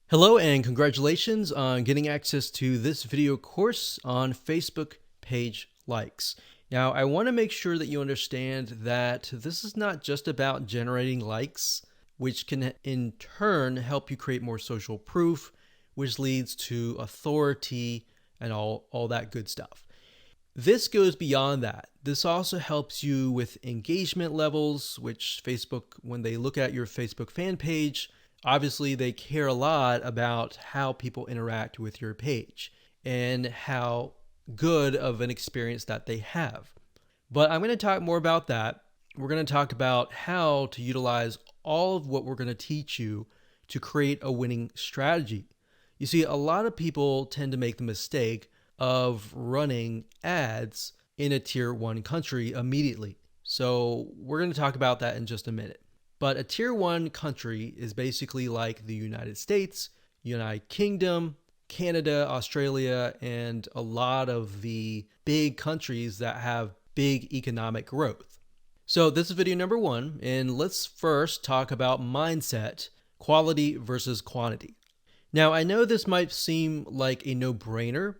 Hello and congratulations on getting access to this video course on Facebook page likes. Now, I want to make sure that you understand that this is not just about generating likes, which can in turn help you create more social proof, which leads to authority and all that good stuff. This goes beyond that. This also helps you with engagement levels, which Facebook, when they look at your Facebook fan page, obviously they care a lot about how people interact with your page and how good of an experience that they have. But I'm going to talk more about that. We're going to talk about how to utilize all of what we're going to teach you to create a winning strategy. You see, a lot of people tend to make the mistake of running ads in a tier 1 country immediately. So we're going to talk about that in just a minute. But a tier 1 country is basically like the United States, United Kingdom, Canada, Australia, and a lot of the big countries that have big economic growth. So this is video number 1, and let's first talk about mindset, quality versus quantity. Now, I know this might seem like a no-brainer,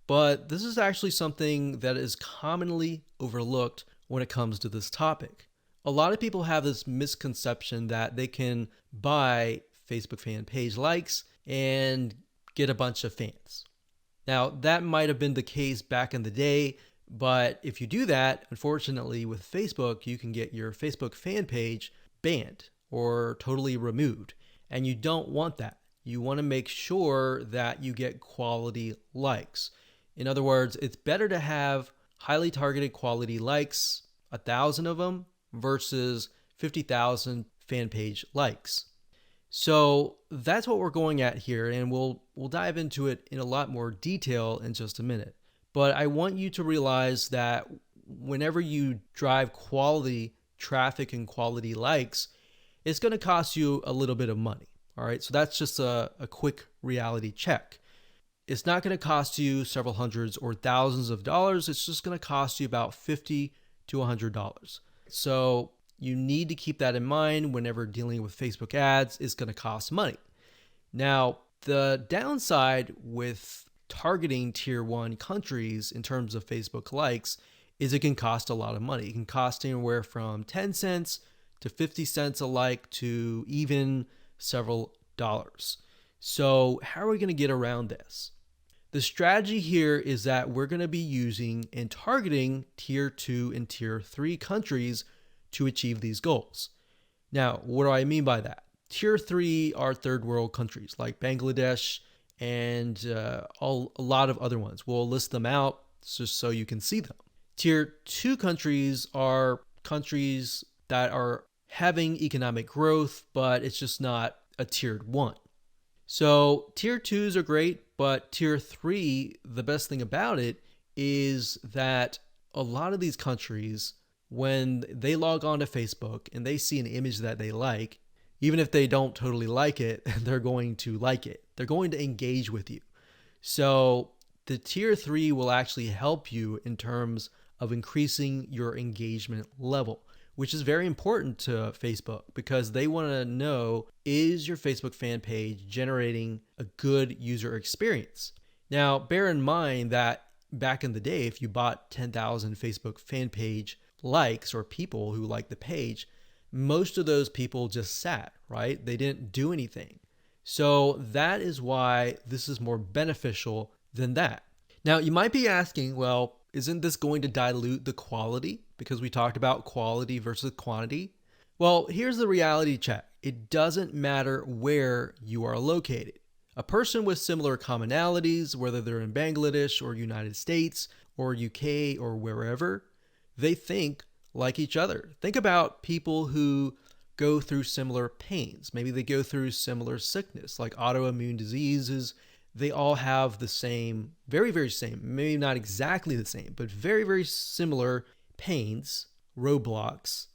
but this is actually something that is commonly overlooked when it comes to this topic. A lot of people have this misconception that they can buy Facebook fan page likes and get a bunch of fans. Now, that might have been the case back in the day, but if you do that, unfortunately with Facebook, you can get your Facebook fan page banned or totally removed, and you don't want that. You want to make sure that you get quality likes. In other words, it's better to have highly targeted quality likes, 1,000 of them, versus 50,000 fan page likes. So that's what we're going at here, and we'll dive into it in a lot more detail in just a minute. But I want you to realize that whenever you drive quality traffic and quality likes, it's going to cost you a little bit of money. All right, so that's just a quick reality check. It's not going to cost you several hundreds or thousands of dollars. It's just going to cost you about $50 to $100. So you need to keep that in mind whenever dealing with Facebook ads. It's going to cost money. Now, the downside with targeting tier 1 countries in terms of Facebook likes is it can cost a lot of money. It can cost anywhere from 10 cents to 50 cents a like to even several dollars. So how are we going to get around this? The strategy here is that we're going to be using and targeting tier 2 and tier 3 countries to achieve these goals. Now, what do I mean by that? Tier 3 are third world countries like Bangladesh and a lot of other ones. We'll list them out just so you can see them. Tier 2 countries are countries that are having economic growth, but it's just not a tiered 1. So tier 2s are great, but tier 3, the best thing about it is that a lot of these countries, when they log on to Facebook and they see an image that they like, even if they don't totally like it, they're going to like it. They're going to engage with you. So the tier 3 will actually help you in terms of increasing your engagement level, which is very important to Facebook because they want to know, is your Facebook fan page generating a good user experience? Now, bear in mind that back in the day, if you bought 10,000 Facebook fan page likes or people who like the page, most of those people just sat, right? They didn't do anything. So that is why this is more beneficial than that. Now, you might be asking, well, isn't this going to dilute the quality? Because we talked about quality versus quantity. Well, here's the reality check. It doesn't matter where you are located. A person with similar commonalities, whether they're in Bangladesh or United States or UK or wherever, they think like each other. Think about people who go through similar pains. Maybe they go through similar sickness, like autoimmune diseases. They all have the same, very, very same, maybe not exactly the same, but very, very similar pains, roadblocks,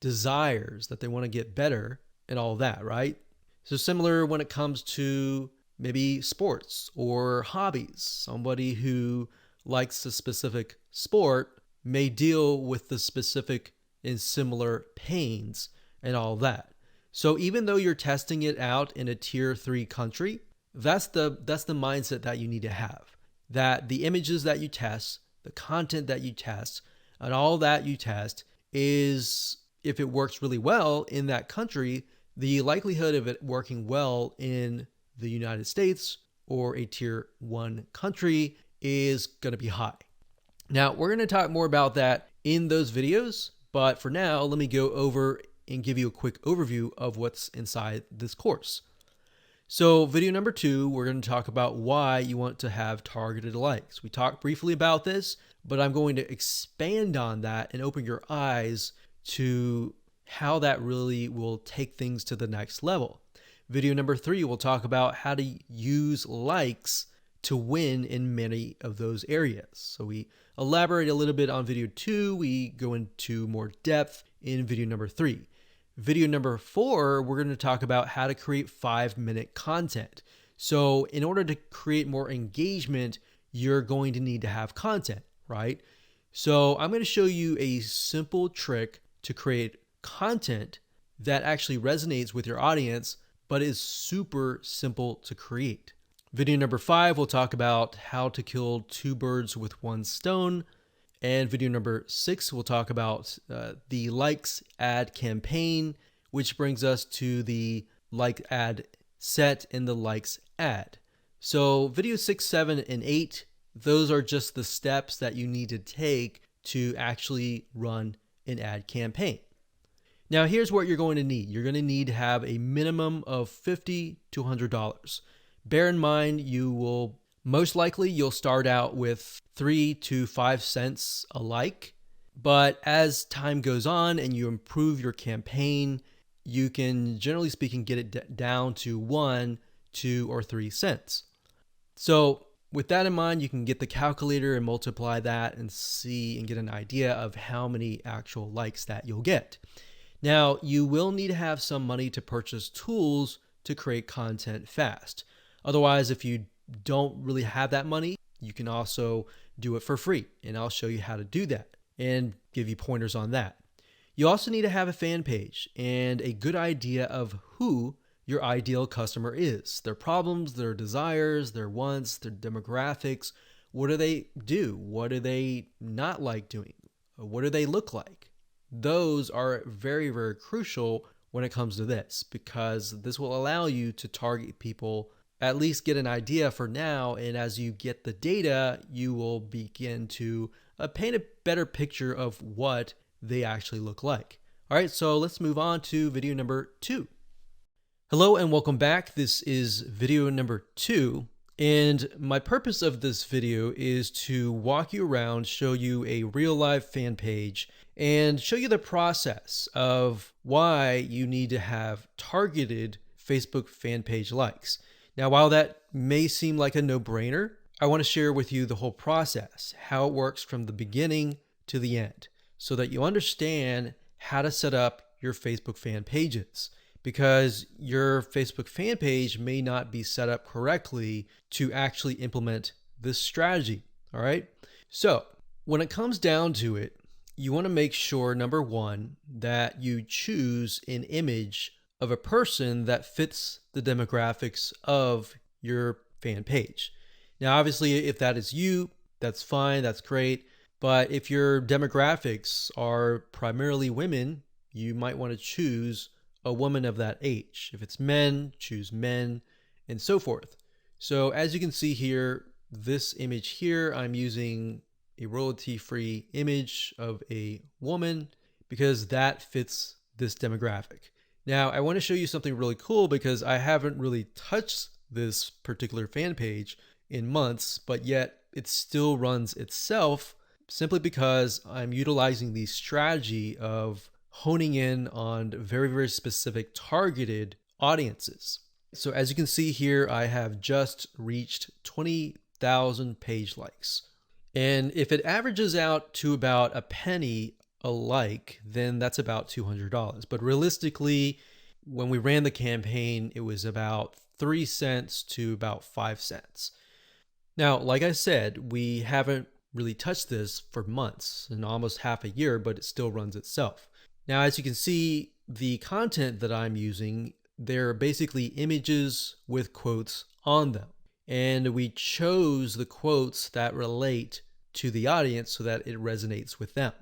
desires that they want to get better and all that, right? So similar when it comes to maybe sports or hobbies. Somebody who likes a specific sport may deal with the specific and similar pains and all that. So even though you're testing it out in a tier 3 country, That's the mindset that you need to have. That the images that you test, the content that you test, and all that you test is, if it works really well in that country, the likelihood of it working well in the United States or a tier 1 country is going to be high. Now, we're going to talk more about that in those videos, but for now, let me go over and give you a quick overview of what's inside this course. So video number 2, we're going to talk about why you want to have targeted likes. We talked briefly about this, but I'm going to expand on that and open your eyes to how that really will take things to the next level. Video number 3, we'll talk about how to use likes to win in many of those areas. So we elaborate a little bit on video 2. We go into more depth in video number 3. Video number 4, we're going to talk about how to create 5-minute content. So in order to create more engagement, you're going to need to have content, right? So I'm going to show you a simple trick to create content that actually resonates with your audience, but is super simple to create. Video number 5, we'll talk about how to kill 2 birds with 1 stone. And video number 6, we'll talk about the likes ad campaign, which brings us to the like ad set and the likes ad. So video 6, 7, and 8, those are just the steps that you need to take to actually run an ad campaign. Now, here's what you're going to need. You're going to need to have a minimum of $50 to $100. Bear in mind, you'll start out with 3 to 5 cents a like, but as time goes on and you improve your campaign, you can, generally speaking, get it down to 1, 2, or 3 cents. So with that in mind, you can get the calculator and multiply that and see and get an idea of how many actual likes that you'll get. Now, you will need to have some money to purchase tools to create content fast. Otherwise, if you don't really have that money, you can also do it for free. And I'll show you how to do that and give you pointers on that. You also need to have a fan page and a good idea of who your ideal customer is, their problems, their desires, their wants, their demographics. What do they do? What do they not like doing? What do they look like? Those are very, very crucial when it comes to this, because this will allow you to target people, at least get an idea for now. And as you get the data, you will begin to paint a better picture of what they actually look like. All right, so let's move on to video number 2. Hello and welcome back. This is video number 2. And my purpose of this video is to walk you around, show you a real life fan page, and show you the process of why you need to have targeted Facebook fan page likes. Now, while that may seem like a no-brainer, I want to share with you the whole process, how it works from the beginning to the end, so that you understand how to set up your Facebook fan pages, because your Facebook fan page may not be set up correctly to actually implement this strategy. All right. So when it comes down to it, you want to make sure, number 1, that you choose an image of a person that fits the demographics of your fan page. Now, obviously, if that is you, that's fine, that's great. But if your demographics are primarily women, you might want to choose a woman of that age. If it's men, choose men, and so forth. So as you can see here, this image here, I'm using a royalty-free image of a woman because that fits this demographic. Now, I want to show you something really cool because I haven't really touched this particular fan page in months, but yet it still runs itself simply because I'm utilizing the strategy of honing in on very, very specific targeted audiences. So as you can see here, I have just reached 20,000 page likes. And if it averages out to about a penny a like, then that's about $200. But realistically, when we ran the campaign, it was about 3 cents to about 5 cents. Now, like I said, we haven't really touched this for months and almost half a year, but it still runs itself. Now, as you can see, the content that I'm using they're basically images with quotes on them. And we chose the quotes that relate to the audience so that it resonates with them.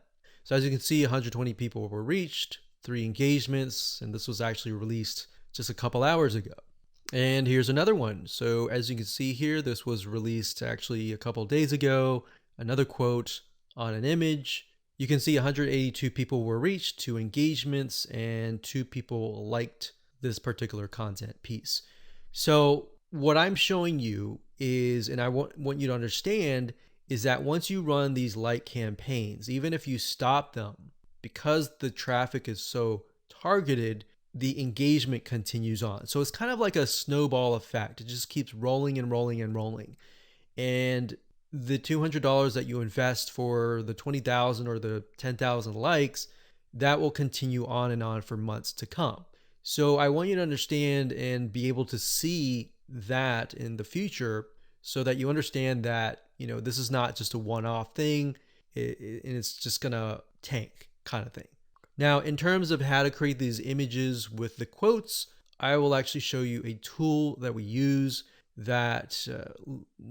So as you can see, 120 people were reached, 3 engagements, and this was actually released just a couple hours ago. And here's another one. So as you can see here, this was released actually a couple days ago. Another quote on an image. You can see 182 people were reached, 2 engagements, and 2 people liked this particular content piece. So what I'm showing you is, and I want you to understand, is that once you run these like campaigns, even if you stop them, because the traffic is so targeted, the engagement continues on. So it's kind of like a snowball effect. It just keeps rolling and rolling and rolling. And the $200 that you invest for the 20,000 or the 10,000 likes, that will continue on and on for months to come. So I want you to understand and be able to see that in the future so that you understand that, this is not just a one-off thing and it's just gonna tank kind of thing. Now, in terms of how to create these images with the quotes, I will actually show you a tool that we use that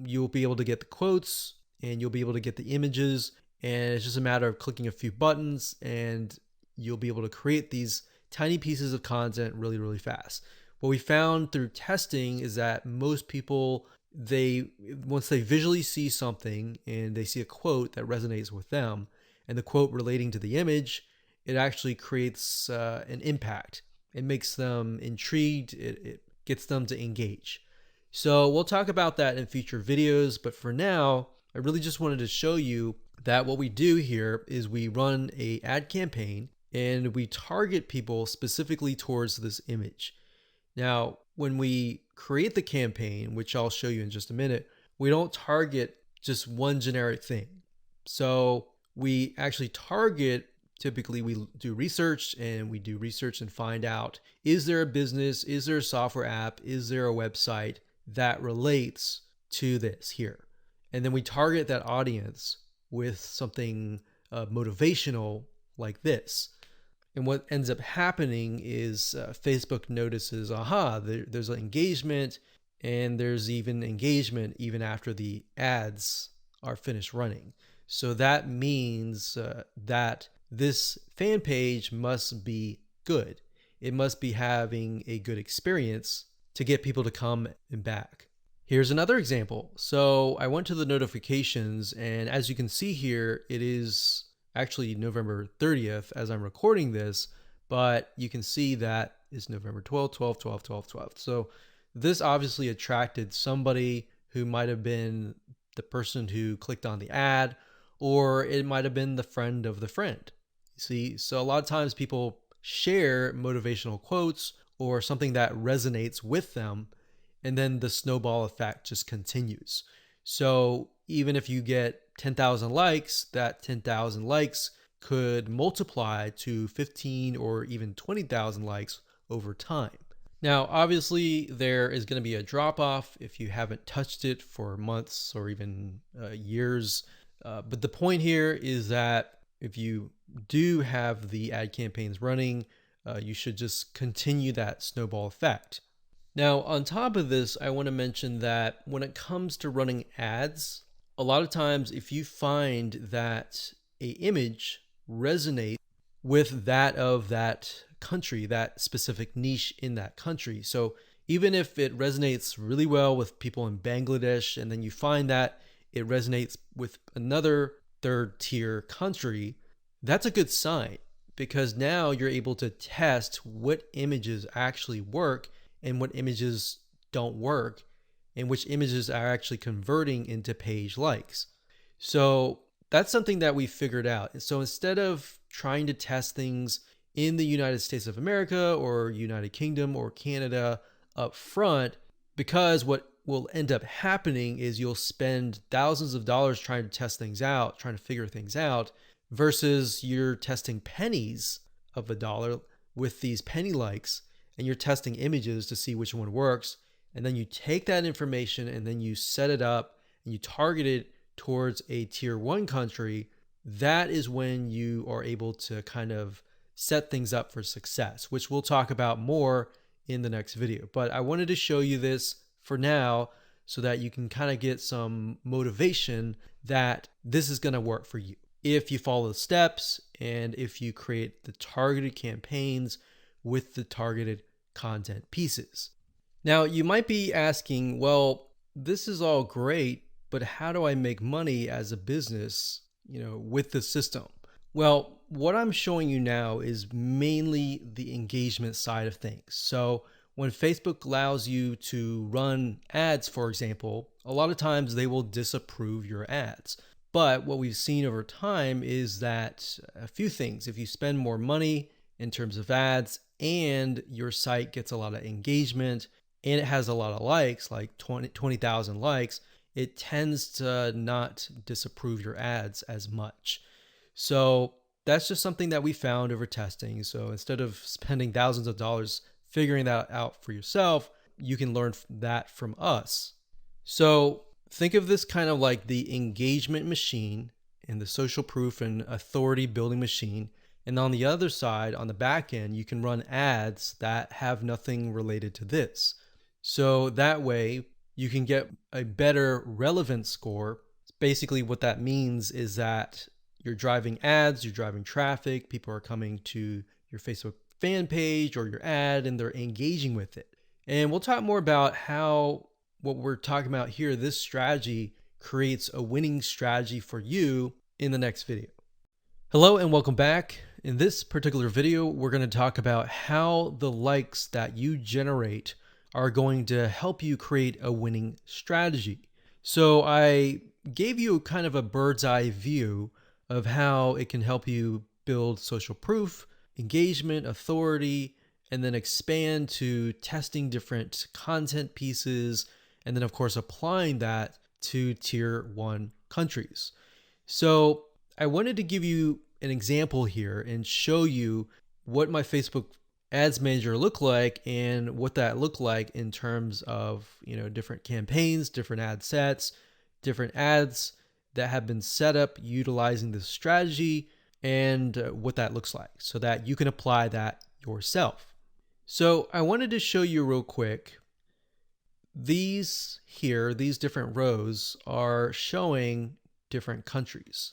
you'll be able to get the quotes and you'll be able to get the images, and it's just a matter of clicking a few buttons and you'll be able to create these tiny pieces of content really, really fast. What we found through testing is that most people, once they visually see something and they see a quote that resonates with them and the quote relating to the image, it actually creates an impact. It makes them intrigued. It gets them to engage. So we'll talk about that in future videos, but for now, I really just wanted to show you that what we do here is we run an ad campaign and we target people specifically towards this image. Now, when we create the campaign, which I'll show you in just a minute, we don't target just one generic thing. So we actually target, typically we do research and find out, is there a business, is there a software app, is there a website that relates to this here? And then we target that audience with something motivational like this. And what ends up happening is Facebook notices, there's an engagement, and there's even engagement even after the ads are finished running. So that means that this fan page must be good. It must be having a good experience to get people to come and back. Here's another example. So I went to the notifications, and as you can see here, it is actually November 30th as I'm recording this, but you can see that it's November 12th, 12th, 12th, 12th, 12th. So this obviously attracted somebody who might have been the person who clicked on the ad, or it might have been the friend of the friend. See, so a lot of times people share motivational quotes or something that resonates with them, and then the snowball effect just continues. So even if you get 10,000 likes, that 10,000 likes could multiply to 15 or even 20,000 likes over time. Now, obviously, there is going to be a drop off if you haven't touched it for months or even years. But the point here is that if you do have the ad campaigns running, you should just continue that snowball effect. Now, on top of this, I want to mention that when it comes to running ads, a lot of times if you find that an image resonates with that of that country, that specific niche in that country. So even if it resonates really well with people in Bangladesh, and then you find that it resonates with another third tier country, that's a good sign, because now you're able to test what images actually work and what images don't work, and which images are actually converting into page likes. So that's something that we figured out. So instead of trying to test things in the United States of America or United Kingdom or Canada up front, because what will end up happening is you'll spend thousands of dollars trying to test things out, trying to figure things out, versus you're testing pennies of a dollar with these penny likes, and you're testing images to see which one works. And then you take that information and then you set it up and you target it towards a tier 1 country. That is when you are able to kind of set things up for success, which we'll talk about more in the next video. But I wanted to show you this for now so that you can kind of get some motivation that this is going to work for you if you follow the steps and if you create the targeted campaigns with the targeted content pieces. Now, you might be asking, well, this is all great, but how do I make money as a business, with the system? Well, what I'm showing you now is mainly the engagement side of things. So when Facebook allows you to run ads, for example, a lot of times they will disapprove your ads. But what we've seen over time is that a few things, if you spend more money in terms of ads and your site gets a lot of engagement and it has a lot of likes, like 20,000 likes, it tends to not disapprove your ads as much. So that's just something that we found over testing. So instead of spending thousands of dollars figuring that out for yourself, you can learn that from us. So think of this kind of like the engagement machine and the social proof and authority building machine. And on the other side, on the back end, you can run ads that have nothing related to this. So that way you can get a better relevance score. Basically what that means is that you're driving ads, you're driving traffic, people are coming to your Facebook fan page or your ad and they're engaging with it. And we'll talk more about how what we're talking about here, this strategy creates a winning strategy for you in the next video. Hello and welcome back. In this particular video, we're going to talk about how the likes that you generate are going to help you create a winning strategy. So I gave you kind of a bird's eye view of how it can help you build social proof, engagement, authority, and then expand to testing different content pieces, and then of course applying that to tier 1 countries. So I wanted to give you an example here and show you what my Facebook Ads Manager looked like and what that looked like in terms of different campaigns, different ad sets, different ads that have been set up utilizing this strategy, and what that looks like so that you can apply that yourself. So I wanted to show you real quick. These different rows are showing different countries.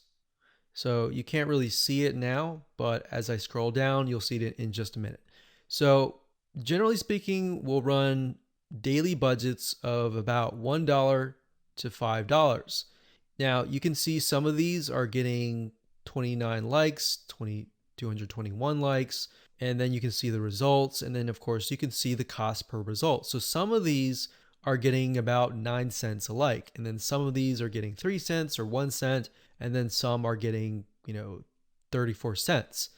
So you can't really see it now, but as I scroll down, you'll see it in just a minute. So generally speaking, we'll run daily budgets of about $1 to $5. Now you can see some of these are getting 29 likes, 221 likes, and then you can see the results. And then of course you can see the cost per result. So some of these are getting about 9 cents a like. And then some of these are getting 3 cents or 1 cent. And then some are getting, 34 cents.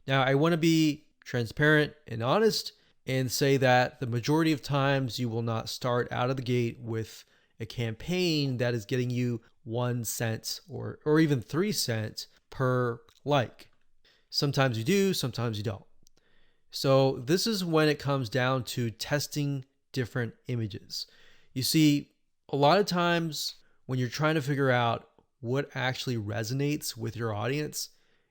Now I want to be transparent and honest and say that the majority of times you will not start out of the gate with a campaign that is getting you 1 cent or even 3 cents per like. Sometimes you do, sometimes you don't. So this is when it comes down to testing different images. You see, a lot of times when you're trying to figure out what actually resonates with your audience,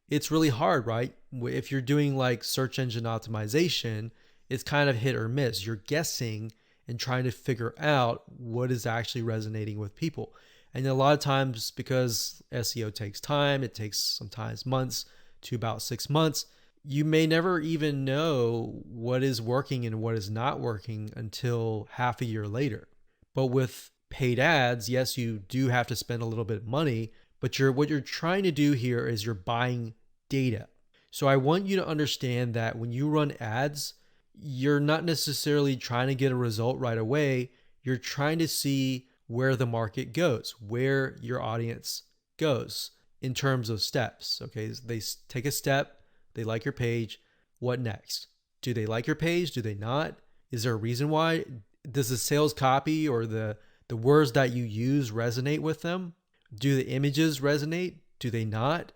it's really hard, right? If you're doing like search engine optimization, it's kind of hit or miss. You're guessing and trying to figure out what is actually resonating with people. And a lot of times, because SEO takes time, it takes sometimes months to about 6 months, you may never even know what is working and what is not working until half a year later. But with paid ads, yes, you do have to spend a little bit of money, but what you're trying to do here is you're buying data. So I want you to understand that when you run ads, you're not necessarily trying to get a result right away. You're trying to see where the market goes, where your audience goes in terms of steps. Okay, they take a step, they like your page. What next? Do they like your page? Do they not? Is there a reason why? Does the sales copy or the words that you use resonate with them? Do the images resonate? Do they not?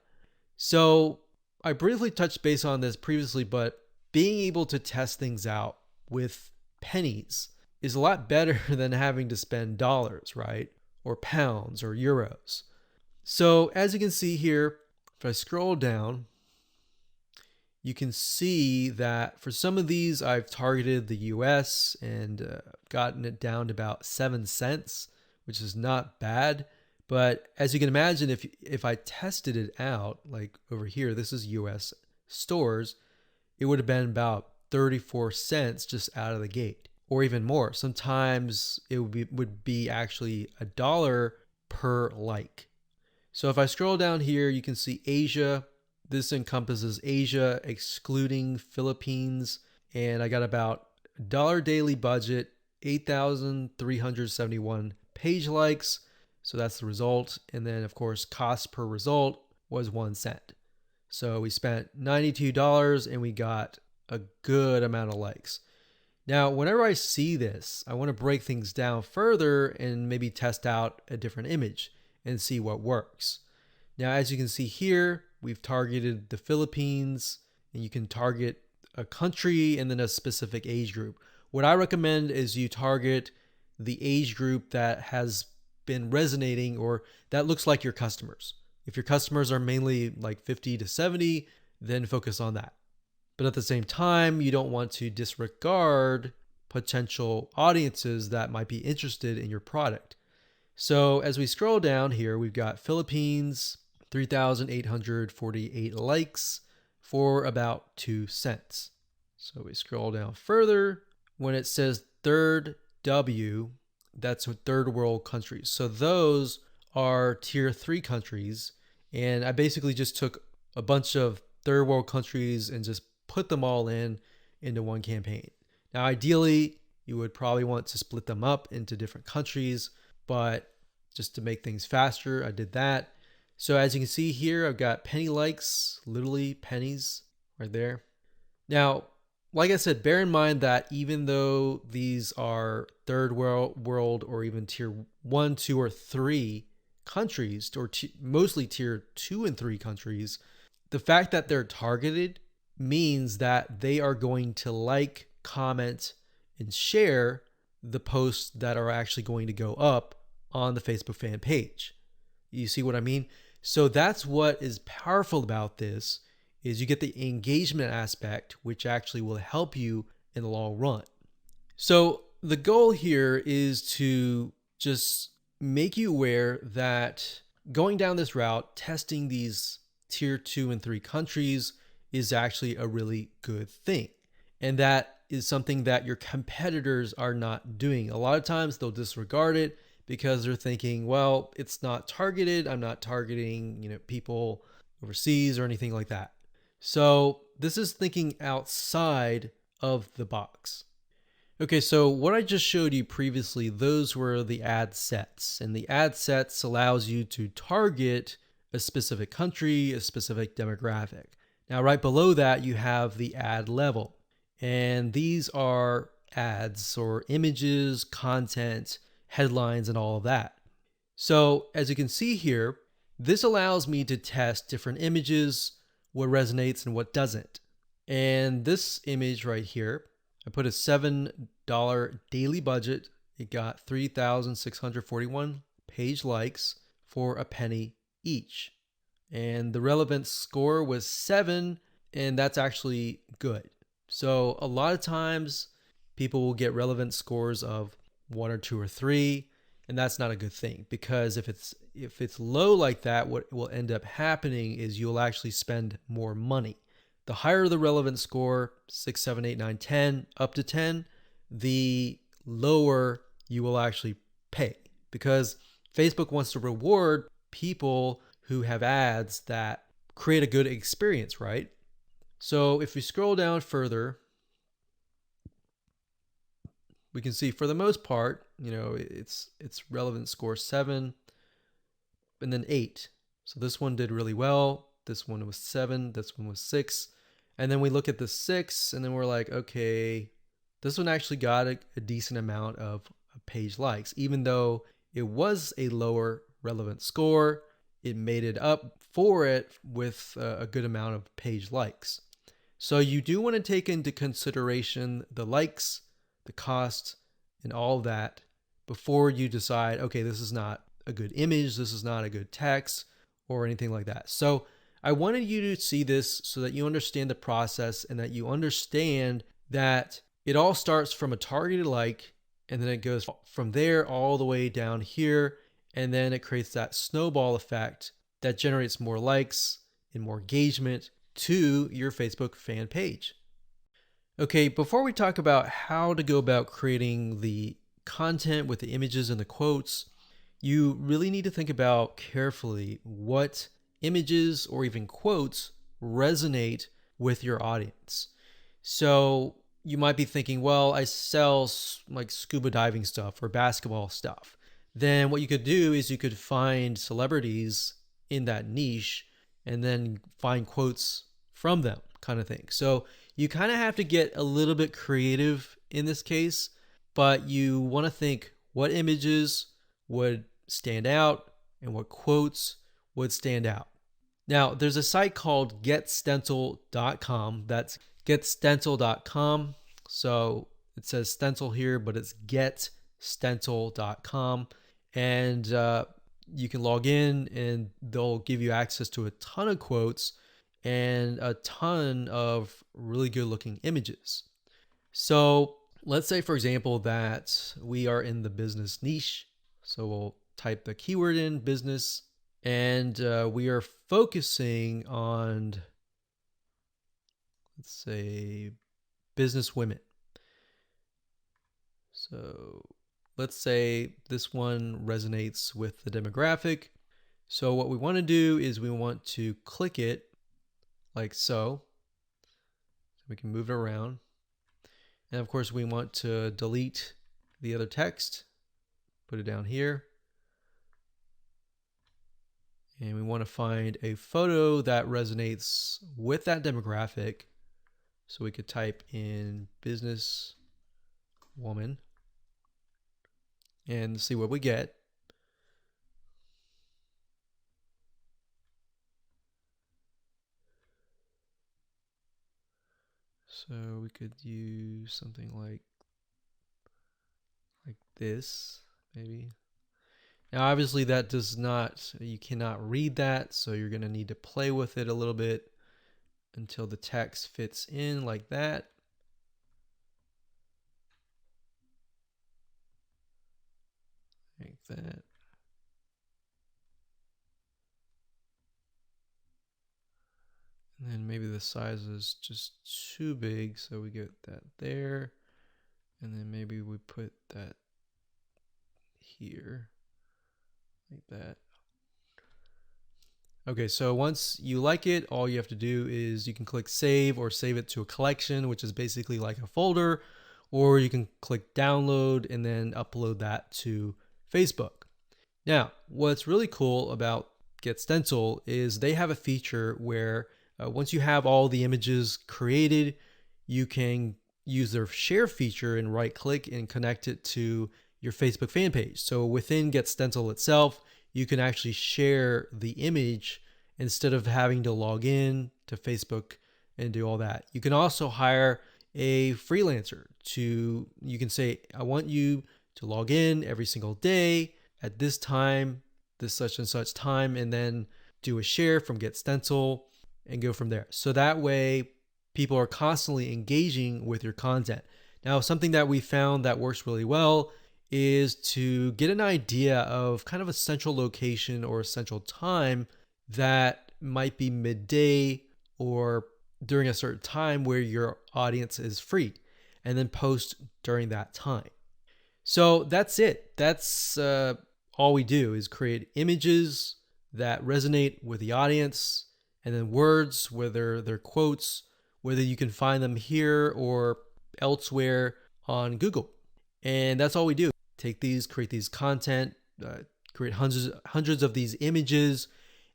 So I briefly touched base on this previously, but being able to test things out with pennies is a lot better than having to spend dollars, right? Or pounds or euros. So as you can see here, if I scroll down, you can see that for some of these, I've targeted the US and gotten it down to about 7 cents, which is not bad. But as you can imagine, if I tested it out, like over here, this is US stores, it would have been about 34 cents just out of the gate, or even more. Sometimes it would be actually $1 per like. So if I scroll down here, you can see Asia. This encompasses Asia, excluding Philippines. And I got about $1 daily budget, 8,371 page likes. So that's the result. And then, of course, cost per result was 1 cent. So we spent $92 and we got a good amount of likes. Now, whenever I see this, I want to break things down further and maybe test out a different image and see what works. Now, as you can see here, we've targeted the Philippines, and you can target a country and then a specific age group. What I recommend is you target the age group that has been resonating or that looks like your customers. If your customers are mainly like 50 to 70, then focus on that. But at the same time, you don't want to disregard potential audiences that might be interested in your product. So as we scroll down here, we've got Philippines, 3,848 likes for about 2 cents. So we scroll down further. When it says third W, that's third world countries. So those are tier 3 countries. And I basically just took a bunch of third world countries and just put them all into one campaign. Now, ideally, you would probably want to split them up into different countries, but just to make things faster, I did that. So as you can see here, I've got penny likes, literally pennies right there. Now, like I said, bear in mind that even though these are third world or even tier 1, 2, or 3 countries, or mostly tier 2 and 3 countries, the fact that they're targeted means that they are going to like, comment, and share the posts that are actually going to go up on the Facebook fan page. You see what I mean? So that's what is powerful about this is you get the engagement aspect, which actually will help you in the long run. So the goal here is to just make you aware that going down this route, testing these tier 2 and 3 countries is actually a really good thing. And that is something that your competitors are not doing. A lot of times they'll disregard it because they're thinking, well, it's not targeted. I'm not targeting, people overseas or anything like that. So this is thinking outside of the box. Okay, so what I just showed you previously, those were the ad sets. And the ad sets allows you to target a specific country, a specific demographic. Now, right below that, you have the ad level. And these are ads or images, content, headlines, and all of that. So as you can see here, this allows me to test different images, what resonates and what doesn't. And this image right here, I put a $7 daily budget. It got 3,641 page likes for a penny each. And the relevance score was 7, and that's actually good. So a lot of times people will get relevant scores of 1 or 2 or 3, and that's not a good thing, because if it's low like that, what will end up happening is you'll actually spend more money. The higher the relevant score, 6, 7, 8, 9, 10, up to 10, the lower you will actually pay, because Facebook wants to reward people who have ads that create a good experience, right? So if we scroll down further, we can see for the most part, it's relevant score 7 and then 8. So this one did really well. This one was 7. This one was 6. And then we look at the 6 and then we're like, okay, this one actually got a decent amount of page likes. Even though it was a lower relevant score, it made it up for it with a good amount of page likes. So you do want to take into consideration the likes, the cost, and all of that before you decide, okay, this is not a good image, this is not a good text, or anything like that. So I wanted you to see this so that you understand the process and that you understand that it all starts from a targeted like, and then it goes from there all the way down here, and then it creates that snowball effect that generates more likes and more engagement to your Facebook fan page. Okay, before we talk about how to go about creating the content with the images and the quotes, you really need to think about carefully what images or even quotes resonate with your audience. So you might be thinking, well, I sell like scuba diving stuff or basketball stuff. Then what you could do is you could find celebrities in that niche and then find quotes from them, kind of thing. So you kind of have to get a little bit creative in this case, but you want to think what images would stand out and what quotes would stand out. Now, there's a site called getstencil.com. That's getstencil.com. So it says stencil here, but it's getstencil.com. And you can log in and they'll give you access to a ton of quotes and a ton of really good looking images. So let's say, for example, that we are in the business niche. So we'll type the keyword in business, and we are focusing on, let's say, business women. So let's say this one resonates with the demographic. So what we want to do is we want to click it like so. We can move it around. And of course, we want to delete the other text, put it down here. And we want to find a photo that resonates with that demographic. So we could type in business woman and see what we get. So we could use something like this, maybe. Now, obviously that does not, you cannot read that. So you're going to need to play with it a little bit until the text fits in like that. Like that. And then maybe the size is just too big, so we get that there. And then maybe we put that here, like that. Okay, so once you like it, all you have to do is you can click save or save it to a collection, which is basically like a folder, or you can click download and then upload that to Facebook. Now, what's really cool about GetStencil is they have a feature where once you have all the images created, you can use their share feature and right click and connect it to your Facebook fan page. So within GetStencil itself, you can actually share the image instead of having to log in to Facebook and do all that. You can also hire a freelancer you can say, I want you to log in every single day at this time, this such and such time, and then do a share from GetStencil and go from there. So that way people are constantly engaging with your content. Now, something that we found that works really well is to get an idea of kind of a central location or a central time that might be midday or during a certain time where your audience is free, and then post during that time. So that's it. That's all we do is create images that resonate with the audience, and then words, whether they're quotes, whether you can find them here or elsewhere on Google. And that's all we do. Take these, create these content, create hundreds of these images,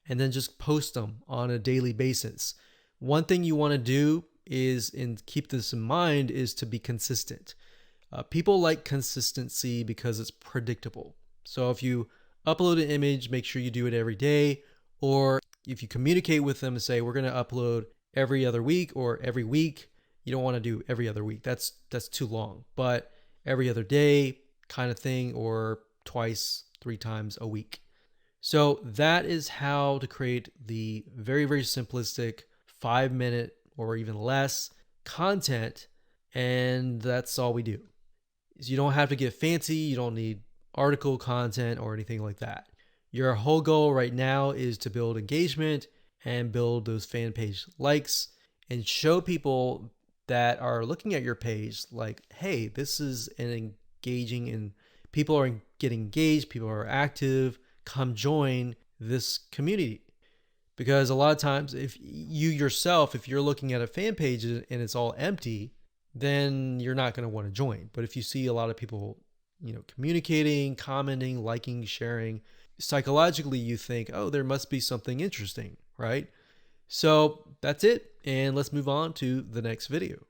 and then just post them on a daily basis. One thing you want to do is, and keep this in mind, is to be consistent. People like consistency because it's predictable. So if you upload an image, make sure you do it every day. Or if you communicate with them and say, we're going to upload every other week or every week, you don't want to do every other week. That's too long. But every other day kind of thing, or twice, 3 times a week. So that is how to create the very, very simplistic 5 minute or even less content. And that's all we do. So you don't have to get fancy. You don't need article content or anything like that. Your whole goal right now is to build engagement and build those fan page likes and show people that are looking at your page like, hey, this is an engaging and people are getting engaged, people are active, come join this community. Because a lot of times if you yourself, if you're looking at a fan page and it's all empty, then you're not going to want to join. But if you see a lot of people, communicating, commenting, liking, sharing, psychologically you think, oh, there must be something interesting, right? So that's it. And let's move on to the next video.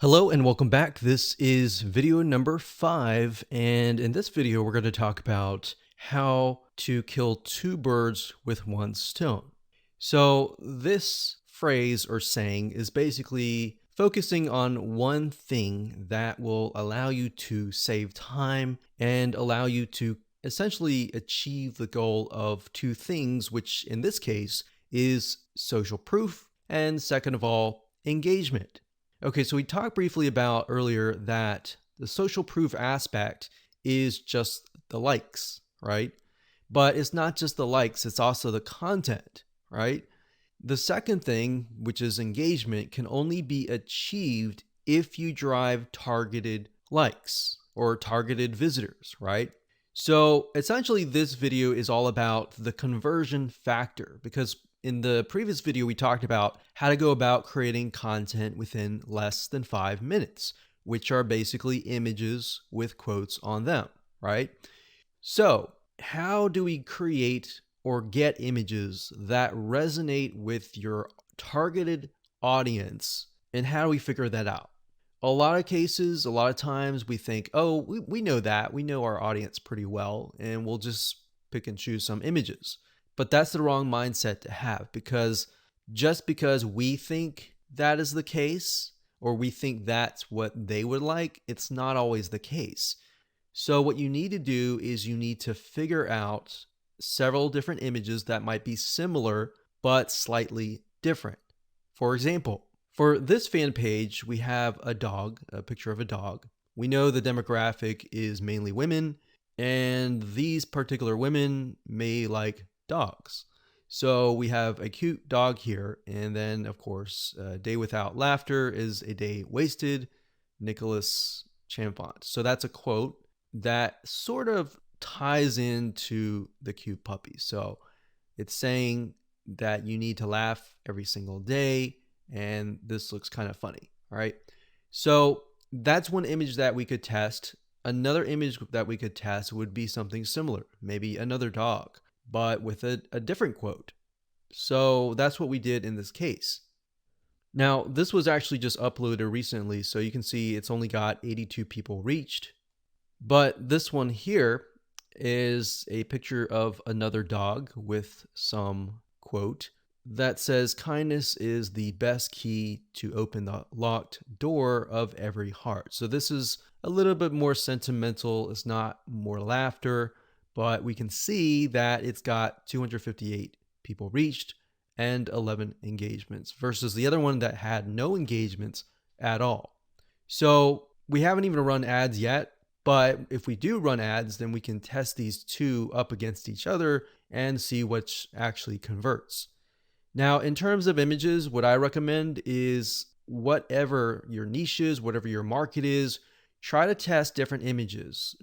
Hello and welcome back. This is video number 5. And in this video, we're going to talk about how to kill 2 birds with 1 stone. So this phrase or saying is basically focusing on one thing that will allow you to save time and allow you to essentially achieve the goal of 2 things, which in this case is social proof and, second of all, engagement. Okay, so we talked briefly about earlier that the social proof aspect is just the likes, right? But it's not just the likes, it's also the content, right? The second thing, which is engagement, can only be achieved if you drive targeted likes or targeted visitors, right? So essentially this video is all about the conversion factor, because in the previous video we talked about how to go about creating content within less than 5 minutes, which are basically images with quotes on them, right? So how do we create or get images that resonate with your targeted audience, and how do we figure that out? A lot of cases, a lot of times we think, oh, we know that. We know our audience pretty well, and we'll just pick and choose some images. But that's the wrong mindset to have, because just because we think that is the case, or we think that's what they would like, it's not always the case. So what you need to do is you need to figure out several different images that might be similar, but slightly different. For example, for this fan page, we have a dog, a picture of a dog. We know the demographic is mainly women, and these particular women may like dogs. So we have a cute dog here, and then of course, a day without laughter is a day wasted, Nicholas Chamfont. So that's a quote that sort of ties into the cute puppy. So it's saying that you need to laugh every single day, and this looks kind of funny, all right? So that's one image that we could test. Another image that we could test would be something similar, maybe another dog, but with a different quote. So that's what we did in this case. Now, this was actually just uploaded recently, so you can see it's only got 82 people reached. But this one here is a picture of another dog with some quote that says, kindness is the best key to open the locked door of every heart. So this is a little bit more sentimental. It's not more laughter, but we can see that it's got 258 people reached and 11 engagements versus the other one that had no engagements at all. So we haven't even run ads yet, but if we do run ads, then we can test these 2 up against each other and see which actually converts. Now, in terms of images, what I recommend is whatever your niche is, whatever your market is, try to test different images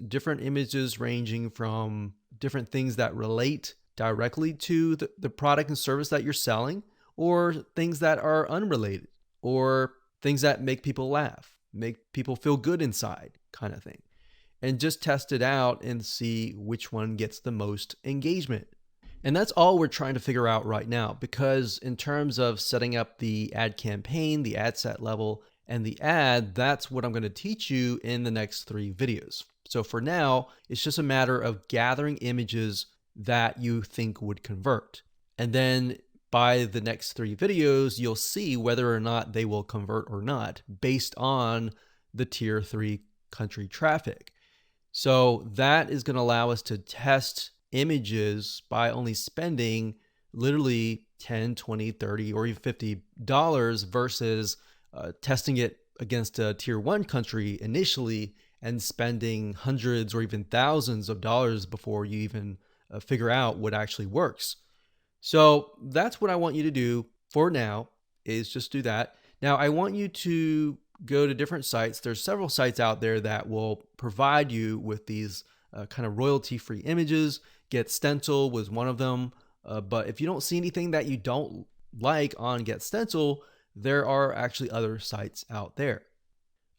ranging from different things that relate directly to the product and service that you're selling, or things that are unrelated, or things that make people laugh, make people feel good inside, kind of thing. And just test it out and see which one gets the most engagement. And that's all we're trying to figure out right now, because in terms of setting up the ad campaign, the ad set level, and the ad, that's what I'm going to teach you in the next 3 videos. So for now, it's just a matter of gathering images that you think would convert. And then by the next 3 videos, you'll see whether or not they will convert or not based on the tier 3 country traffic. So that is going to allow us to test images by only spending literally 10, 20, 30, or even $50 versus testing it against a tier one country initially and spending hundreds or even thousands of dollars before you even figure out what actually works. So that's what I want you to do for now, is just do that. Now I want you to go to different sites. There's several sites out there that will provide you with these kind of royalty-free images. Get Stencil was one of them. But if you don't see anything that you don't like on Get Stencil, there are actually other sites out there.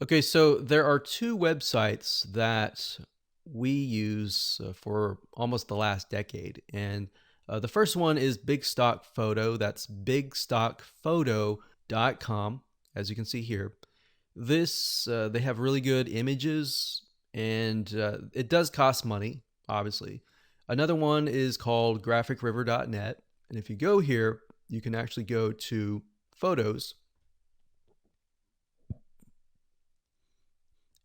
Okay, so there are two websites that we use for almost the last decade. And the first one is Big Stock Photo. That's bigstockphoto.com, as you can see here. This, they have really good images, and it does cost money, obviously. Another one is called graphicriver.net. And if you go here, you can actually go to Photos,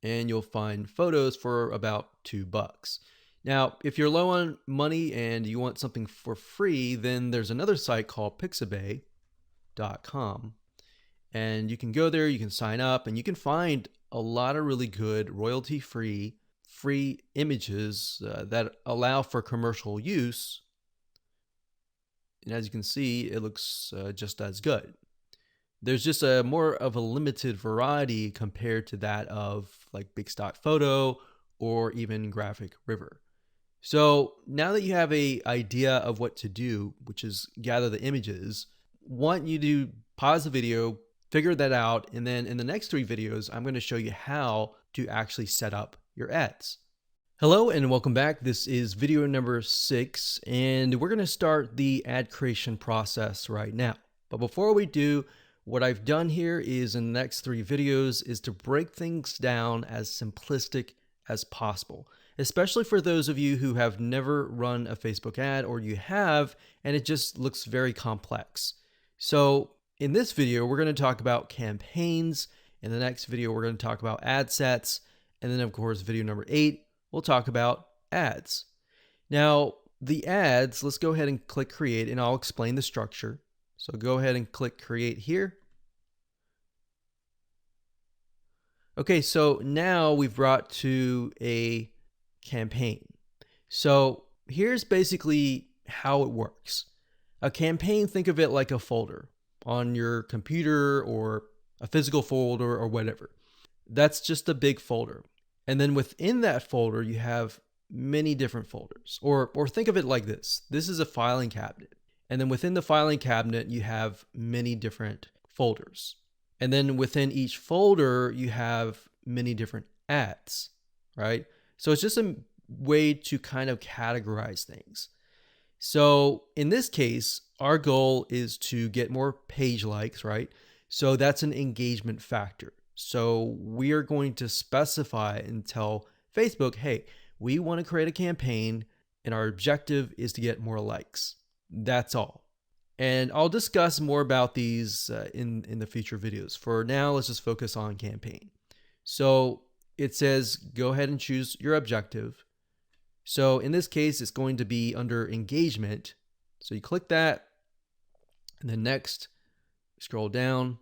and you'll find photos for about $2. Now, if you're low on money and you want something for free, then there's another site called Pixabay.com. And you can go there, you can sign up, and you can find a lot of really good royalty-free images that allow for commercial use. And as you can see, it looks just as good. There's just a more of a limited variety compared to that of like Big Stock Photo or even Graphic River. So now that you have an idea of what to do, which is gather the images, want you to pause the video, figure that out, and then in the next 3 videos, I'm going to show you how to actually set up your ads. Hello and welcome back. This is video number 6, and we're going to start the ad creation process right now. But before we do, what I've done here is in the next 3 videos is to break things down as simplistic as possible, especially for those of you who have never run a Facebook ad, or you have and it just looks very complex. So in this video, we're going to talk about campaigns. In the next video, we're going to talk about ad sets. And then of course, video number 8, we'll talk about ads. Now the ads, let's go ahead and click create, and I'll explain the structure. So go ahead and click create here. Okay, so now we've brought to a campaign. So here's basically how it works. A campaign, think of it like a folder on your computer or a physical folder or whatever. That's just a big folder. And then within that folder, you have many different folders. Or think of it like this. This is a filing cabinet. And then within the filing cabinet, you have many different folders. And then within each folder, you have many different ads, right? So it's just a way to kind of categorize things. So in this case, our goal is to get more page likes, right? So that's an engagement factor. So we are going to specify and tell Facebook, hey, we want to create a campaign and our objective is to get more likes. That's all. And I'll discuss more about these in the future videos. For now, let's just focus on campaign. So it says, go ahead and choose your objective. So in this case, it's going to be under engagement. So you click that, and then next, scroll down.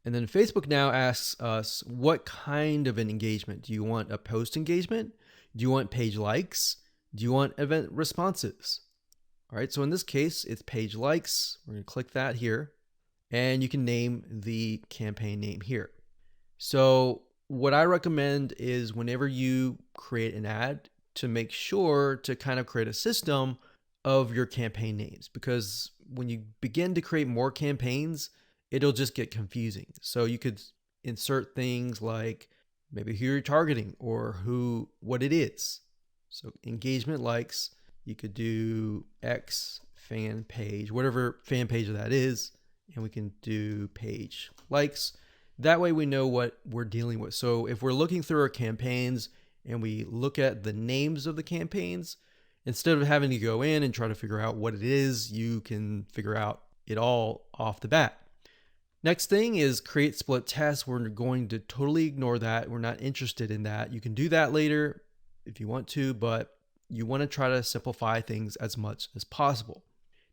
And then Facebook now asks us, what kind of an engagement? Do you want a post engagement? Do you want page likes? Do you want event responses? All right, so in this case, it's page likes. We're going to click that here, and you can name the campaign name here. So what I recommend is whenever you create an ad, to make sure to kind of create a system of your campaign names, because when you begin to create more campaigns, it'll just get confusing. So you could insert things like maybe who you're targeting or what it is. So engagement likes. You could do X fan page, whatever fan page that is, and we can do page likes. That way we know what we're dealing with. So if we're looking through our campaigns and we look at the names of the campaigns, instead of having to go in and try to figure out what it is, you can figure out it all off the bat. Next thing is create split tests. We're going to totally ignore that. We're not interested in that. You can do that later if you want to, but you want to try to simplify things as much as possible.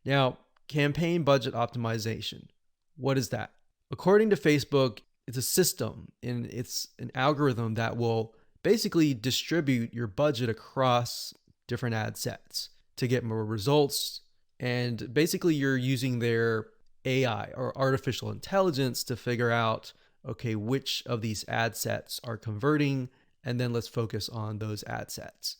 Now, campaign budget optimization. What is that? According to Facebook, it's a system and it's an algorithm that will basically distribute your budget across different ad sets to get more results. And basically, you're using their AI or artificial intelligence to figure out, okay, which of these ad sets are converting, and then let's focus on those ad sets.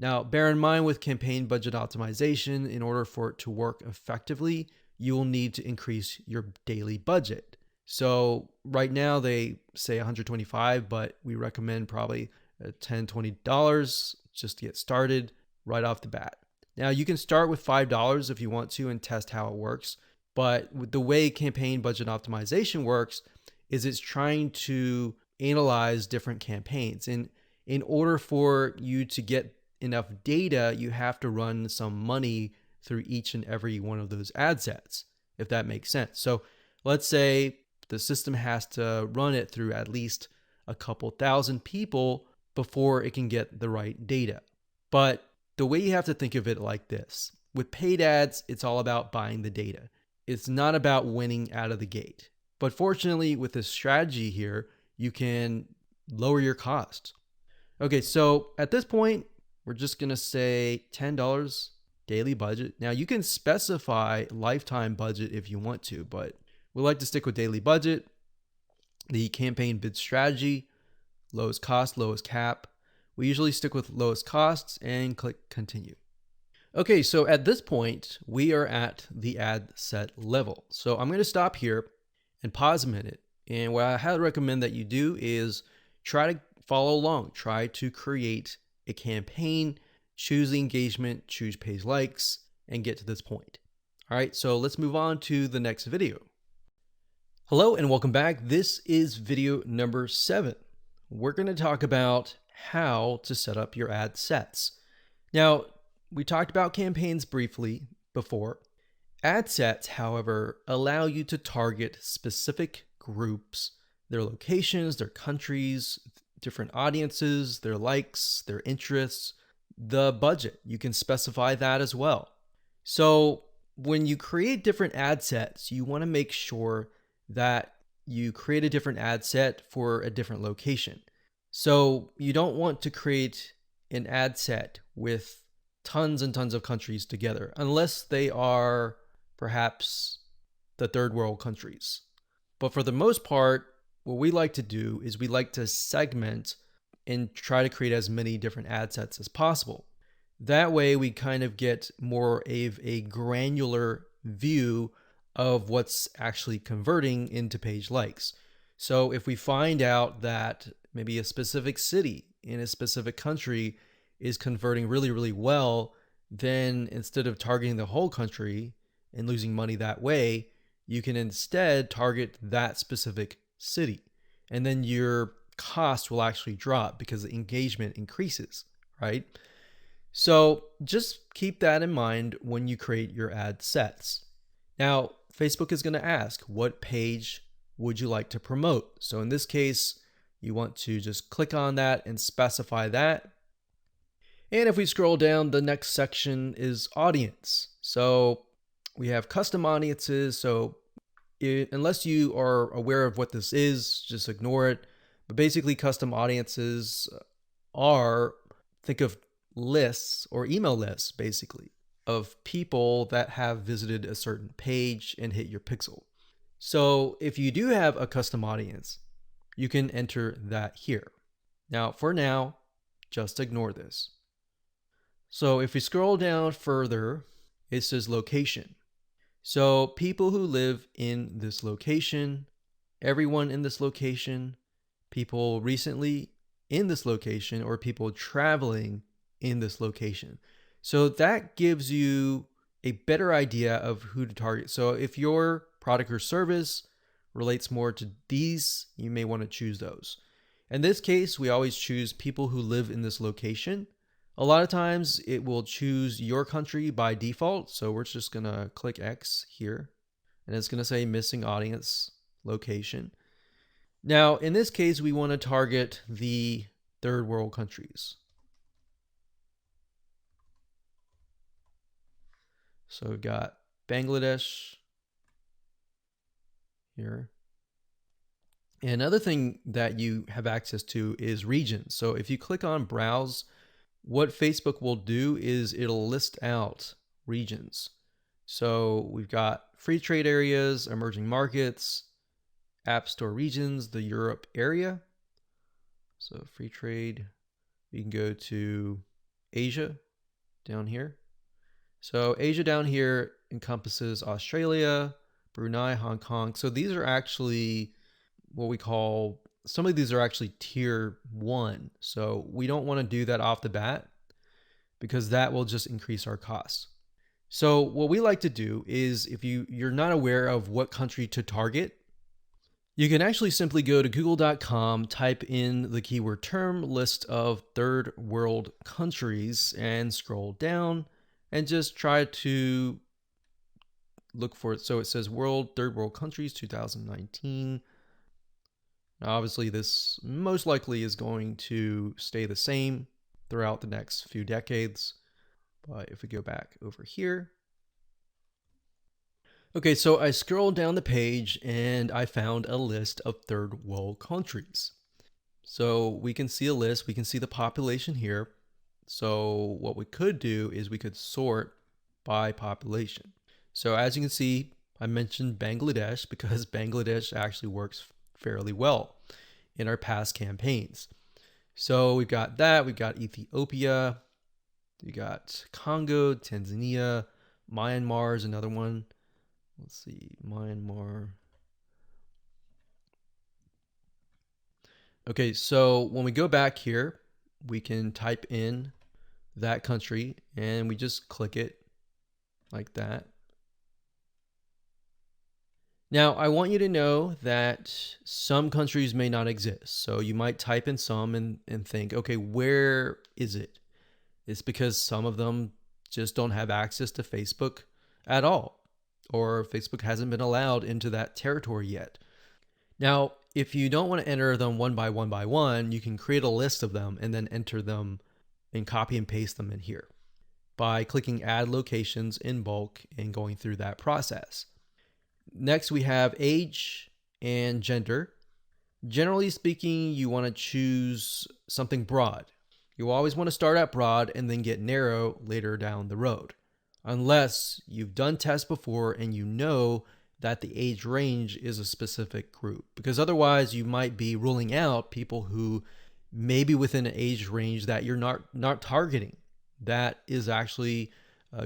Now, bear in mind with campaign budget optimization, in order for it to work effectively, you will need to increase your daily budget. So right now they say 125, but we recommend probably $10, $20 just to get started right off the bat. Now you can start with $5 if you want to and test how it works. But with the way campaign budget optimization works is it's trying to analyze different campaigns. And in order for you to get enough data, you have to run some money through each and every one of those ad sets, if that makes sense. So let's say the system has to run it through at least a couple thousand people before it can get the right data. But the way you have to think of it like this, with paid ads, it's all about buying the data. It's not about winning out of the gate. But fortunately, with this strategy here, you can lower your costs. Okay, so at this point, we're just going to say $10 daily budget. Now you can specify lifetime budget if you want to, but we like to stick with daily budget. The campaign bid strategy, lowest cost, lowest cap. We usually stick with lowest costs and click continue. Okay, so at this point, we are at the ad set level. So I'm going to stop here and pause a minute. And what I highly recommend that you do is try to follow along. Try to create a campaign, choose the engagement, choose page likes, and get to this point. All right, so let's move on to the next video. Hello and welcome back. This is video number 7. We're going to talk about how to set up your ad sets. Now, we talked about campaigns briefly before. Ad sets, however, allow you to target specific groups, their locations, their countries, different audiences, their likes, their interests, the budget. You can specify that as well. So when you create different ad sets, you want to make sure that you create a different ad set for a different location. So you don't want to create an ad set with tons and tons of countries together, unless they are perhaps the third world countries. But for the most part, what we like to do is we like to segment and try to create as many different ad sets as possible. That way we kind of get more of a granular view of what's actually converting into page likes. So if we find out that maybe a specific city in a specific country is converting really, really well, then instead of targeting the whole country and losing money that way, you can instead target that specific city. And then your cost will actually drop because the engagement increases, right? So just keep that in mind when you create your ad sets. Now, Facebook is going to ask, what page would you like to promote? So in this case, you want to just click on that and specify that. And if we scroll down, the next section is audience. So we have custom audiences. So unless you are aware of what this is, just ignore it. But basically, custom audiences are, think of lists or email lists, basically, of people that have visited a certain page and hit your pixel. So if you do have a custom audience, you can enter that here. Now, for now, just ignore this. So if we scroll down further, it says location. So people who live in this location, everyone in this location, people recently in this location, or people traveling in this location. So that gives you a better idea of who to target. So if your product or service relates more to these, you may want to choose those. In this case, we always choose people who live in this location. A lot of times it will choose your country by default. So we're just going to click X here and it's going to say missing audience location. Now, in this case, we want to target the third world countries. So we've got Bangladesh here. And another thing that you have access to is regions. So if you click on browse, what Facebook will do is it'll list out regions. So we've got free trade areas, emerging markets, app store regions, the Europe area. So free trade, you can go to Asia down here. So Asia down here encompasses Australia, Brunei, Hong Kong. So these are actually what we call, some of these are actually tier 1. So we don't want to do that off the bat because that will just increase our costs. So what we like to do is, if you're not aware of what country to target, you can actually simply go to google.com, type in the keyword term, list of third world countries, and scroll down and just try to look for it. So it says third world countries 2019. Now, obviously, this most likely is going to stay the same throughout the next few decades. But if we go back over here. Okay, so I scrolled down the page and I found a list of third world countries. So we can see a list, we can see the population here. So what we could do is we could sort by population. So as you can see, I mentioned Bangladesh because Bangladesh actually works fairly well in our past campaigns. So we've got that, we've got Ethiopia, we got Congo, Tanzania, Myanmar is another one. Let's see, Myanmar. Okay, so when we go back here, we can type in that country and we just click it like that. Now, I want you to know that some countries may not exist. So you might type in some and think, okay, where is it? It's because some of them just don't have access to Facebook at all, or Facebook hasn't been allowed into that territory yet. Now, if you don't want to enter them one by one, you can create a list of them and then enter them and copy and paste them in here by clicking add locations in bulk and going through that process. Next, we have age and gender. Generally speaking, you want to choose something broad. You always want to start out broad and then get narrow later down the road, unless you've done tests before and you know that the age range is a specific group, because otherwise you might be ruling out people who may be within an age range that you're not targeting. That is actually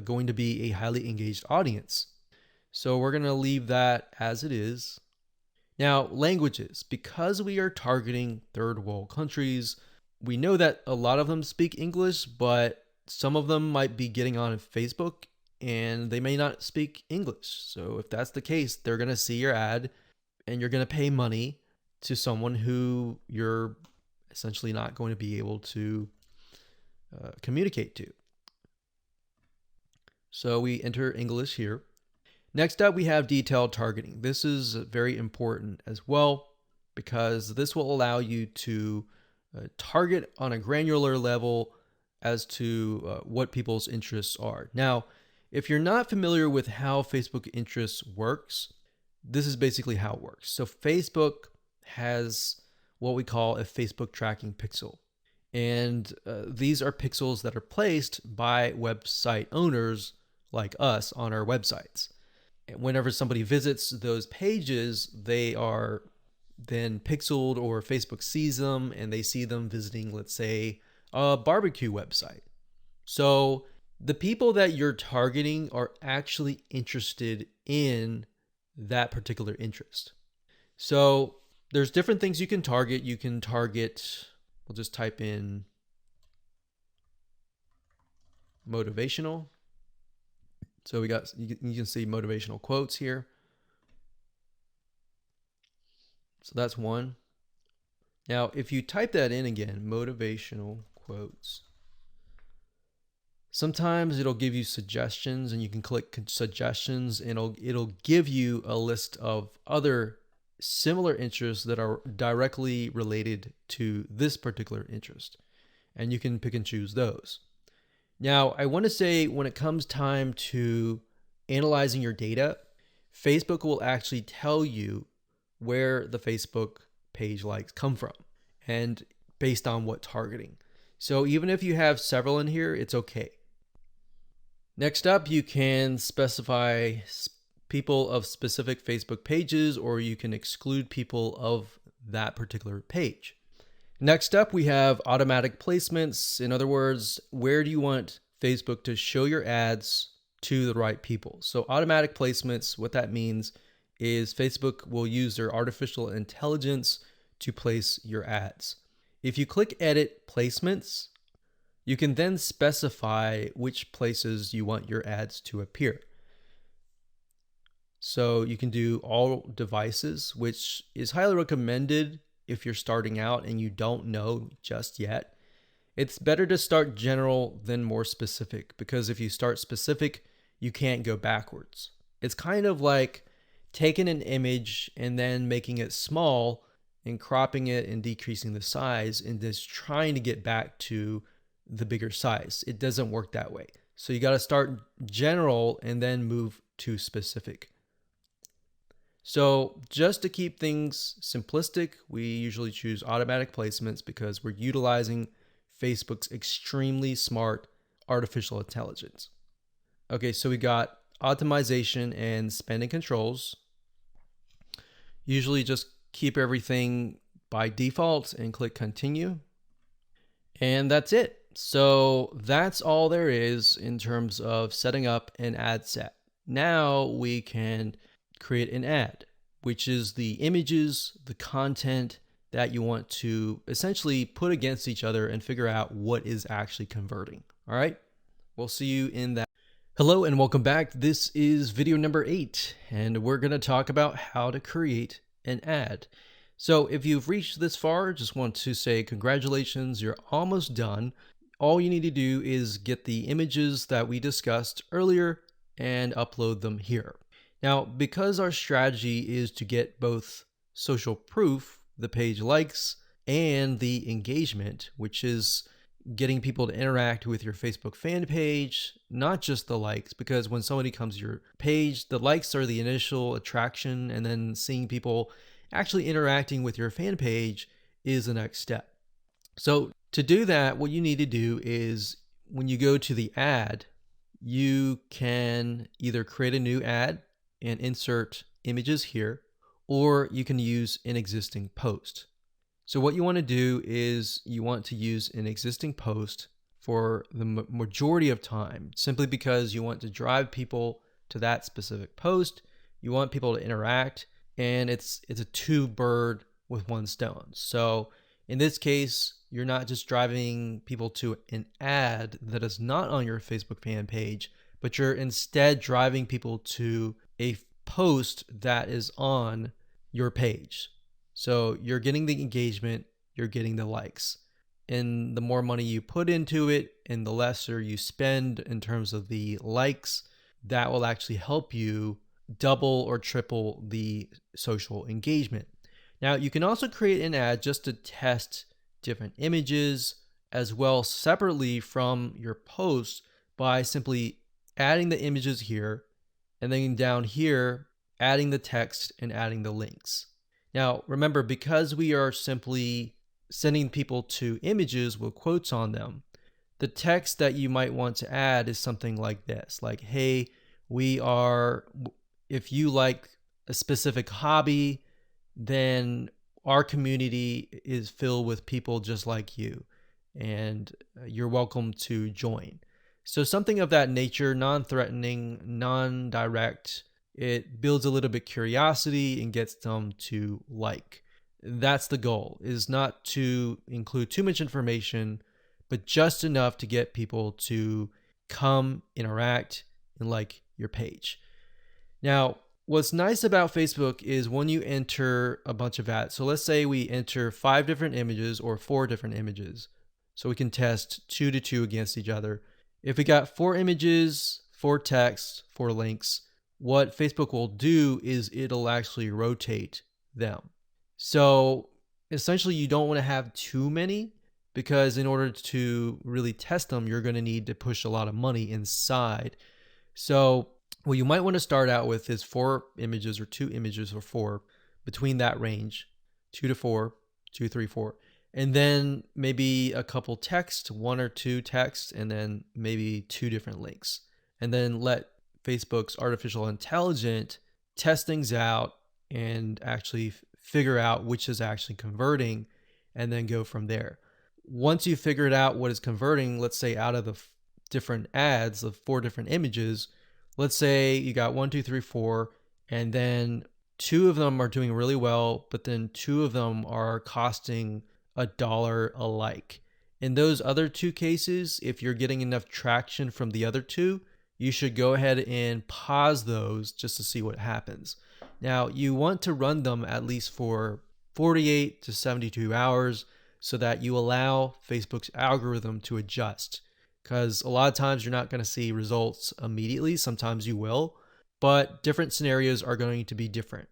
going to be a highly engaged audience. So we're going to leave that as it is. Now, languages. Because we are targeting third world countries, we know that a lot of them speak English, but some of them might be getting on Facebook and they may not speak English. So if that's the case, they're going to see your ad and you're going to pay money to someone who you're essentially not going to be able to communicate to. So we enter English here. Next up, we have detailed targeting. This is very important as well because this will allow you to target on a granular level as to what people's interests are. Now, if you're not familiar with how Facebook interests works, this is basically how it works. So Facebook has what we call a Facebook tracking pixel. And these are pixels that are placed by website owners like us on our websites. Whenever somebody visits those pages, they are then pixeled, or Facebook sees them and they see them visiting, let's say, a barbecue website. So the people that you're targeting are actually interested in that particular interest. So there's different things you can target. You can target, we'll just type in motivational. So you can see motivational quotes here. So that's one. Now, if you type that in again, motivational quotes, sometimes it'll give you suggestions and you can click suggestions and it'll give you a list of other similar interests that are directly related to this particular interest. And you can pick and choose those. Now, I want to say when it comes time to analyzing your data, Facebook will actually tell you where the Facebook page likes come from and based on what targeting. So even if you have several in here, it's okay. Next up, you can specify people of specific Facebook pages, or you can exclude people of that particular page. Next up, we have automatic placements. In other words, where do you want Facebook to show your ads to the right people? So automatic placements, what that means is Facebook will use their artificial intelligence to place your ads. If you click Edit Placements, you can then specify which places you want your ads to appear. So you can do all devices, which is highly recommended if you're starting out and you don't know just yet. It's better to start general than more specific, because if you start specific, you can't go backwards. It's kind of like taking an image and then making it small and cropping it and decreasing the size and just trying to get back to the bigger size. It doesn't work that way. So you got to start general and then move to specific. So just to keep things simplistic, we usually choose automatic placements because we're utilizing Facebook's extremely smart artificial intelligence. Okay, so we got optimization and spending controls. Usually just keep everything by default and click continue. And that's it. So that's all there is in terms of setting up an ad set. Now we can create an ad, which is the images, the content that you want to essentially put against each other and figure out what is actually converting. All right, we'll see you in that. Hello and welcome back. This is video number 8, and we're going to talk about how to create an ad. So if you've reached this far, just want to say congratulations, you're almost done. All you need to do is get the images that we discussed earlier and upload them here. Now, because our strategy is to get both social proof, the page likes, and the engagement, which is getting people to interact with your Facebook fan page, not just the likes, because when somebody comes to your page, the likes are the initial attraction, and then seeing people actually interacting with your fan page is the next step. So to do that, what you need to do is when you go to the ad, you can either create a new ad and insert images here, or you can use an existing post. So what you want to do is you want to use an existing post for the majority of time, simply because you want to drive people to that specific post. You want people to interact, and it's a two bird with one stone. So in this case, you're not just driving people to an ad that is not on your Facebook fan page, but you're instead driving people to a post that is on your page. So you're getting the engagement, you're getting the likes. And the more money you put into it and the lesser you spend in terms of the likes, that will actually help you double or triple the social engagement. Now, you can also create an ad just to test different images as well separately from your post by simply adding the images here, and then down here, adding the text and adding the links. Now, remember, because we are simply sending people to images with quotes on them, the text that you might want to add is something like this, like, hey, if you like a specific hobby, then our community is filled with people just like you, and you're welcome to join. So something of that nature, non-threatening, non-direct. It builds a little bit curiosity and gets them to like. That's the goal, is not to include too much information, but just enough to get people to come, interact, and like your page. Now, what's nice about Facebook is when you enter a bunch of ads. So let's say we enter 5 different images or 4 different images. So we can test 2 to 2 against each other. If we got 4 images, 4 text, 4 links, what Facebook will do is it'll actually rotate them. So essentially you don't want to have too many, because in order to really test them, you're going to need to push a lot of money inside. So what you might want to start out with is 4 images or 2 images or 4, between that range, 2 to 4, 2, 3, 4. And then maybe a couple text, 1 or 2 texts, and then maybe 2 different links. And then let Facebook's artificial intelligence test things out and actually figure out which is actually converting, and then go from there. Once you figured out what is converting, let's say out of the different ads of 4 different images, let's say you got 1, 2, 3, 4, and then 2 of them are doing really well, but then 2 of them are costing $1 a like. In those other 2 cases, if you're getting enough traction from the other 2, you should go ahead and pause those just to see what happens. Now, you want to run them at least for 48 to 72 hours so that you allow Facebook's algorithm to adjust. Because a lot of times you're not going to see results immediately. Sometimes you will, but different scenarios are going to be different.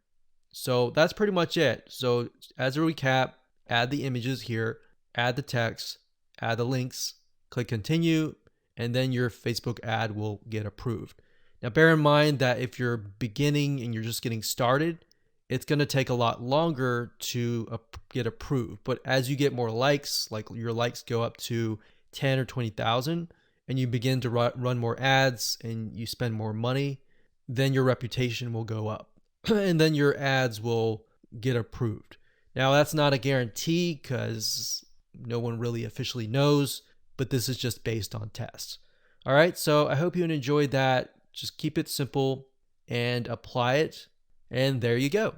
So that's pretty much it. So as a recap, add the images here, add the text, add the links, click continue, and then your Facebook ad will get approved. Now, bear in mind that if you're beginning and you're just getting started, it's going to take a lot longer to get approved. But as you get more likes, like your likes go up to 10 or 20,000, and you begin to run more ads and you spend more money, then your reputation will go up and then your ads will get approved. Now, that's not a guarantee because no one really officially knows, but this is just based on tests. All right, so I hope you enjoyed that. Just keep it simple and apply it, and there you go.